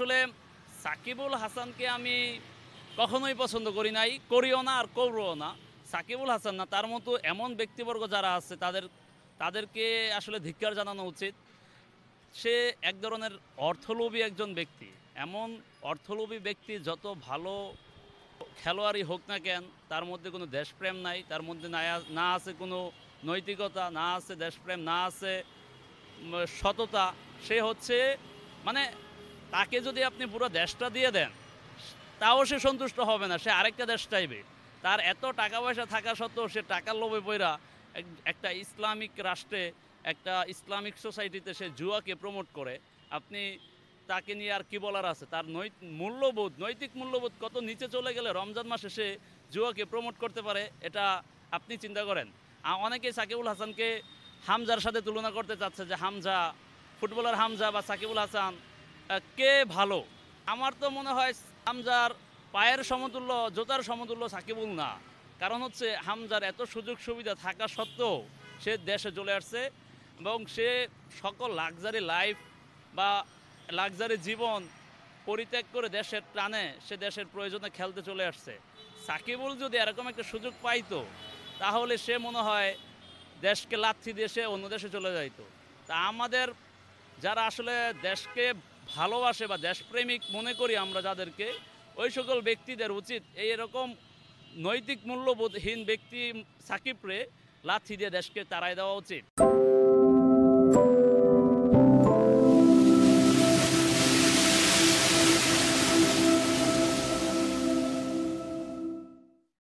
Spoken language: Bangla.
আসলে সাকিবুল হাসানকে আমি কখনোই পছন্দ করি নাই, করিও না আর করবও না। সাকিবুল হাসান না, তার মতো এমন ব্যক্তিবর্গ যারা আছে তাদেরকে আসলে ধিক্কার জানানো উচিত। সে এক ধরনের অর্থলোভী একজন ব্যক্তি। এমন অর্থলোভী ব্যক্তি যত ভালো খেলোয়াড়ই হোক না কেন, তার মধ্যে কোনো দেশপ্রেম নাই, তার মধ্যে না আছে কোনো নৈতিকতা, না আছে দেশপ্রেম, না আছে সততা। সে হচ্ছে মানে তাকে যদি আপনি পুরো দেশটা দিয়ে দেন তাও সে সন্তুষ্ট হবে না, সে আরেকটা দেশ চাইবে। তার এত টাকা পয়সা থাকা সত্ত্বেও সে টাকার লোভে পইরা একটা ইসলামিক রাষ্ট্রে, একটা ইসলামিক সোসাইটিতে সে জুয়াকে প্রমোট করে। আপনি তাকে নিয়ে আর কি বলার আছে? তার নৈতিক মূল্যবোধ কত নিচে চলে গেলে রমজান মাসে সে জুয়াকে প্রমোট করতে পারে, এটা আপনি চিন্তা করেন। অনেকেই সাকিবুল হাসানকে হামজার সাথে তুলনা করতে চাচ্ছে যে ফুটবলার হামজা বা সাকিবুল হাসান কে ভালো। আমার তো মনে হয় হামজার পায়ের সমতুল্য, জোতার সমতুল্য সাকিবুল না। কারণ হচ্ছে হামজার এত সুযোগ সুবিধা থাকা সত্ত্বেও সে দেশে চলে আসছে এবং সে সকল লাক্সারি লাইফ বা লাক্সারি জীবন পরিত্যাগ করে দেশের টানে সে দেশের প্রয়োজনে খেলতে চলে আসছে। সাকিবুল যদি এরকম একটা সুযোগ পাইতো তাহলে সে মনে হয় দেশকে লাথি দিয়ে সে অন্য দেশে চলে যাইতো। তা আমাদের যারা আসলে দেশকে ভালোবাসে বা দেশপ্রেমিক মনে করি আমরা যাদেরকে, ওই সকল ব্যক্তিদের উচিত এরকম নৈতিক মূল্যবোধহীন ব্যক্তি সাকিবরে লাথি দিয়ে দেশকে তাড়াই দেওয়া উচিত।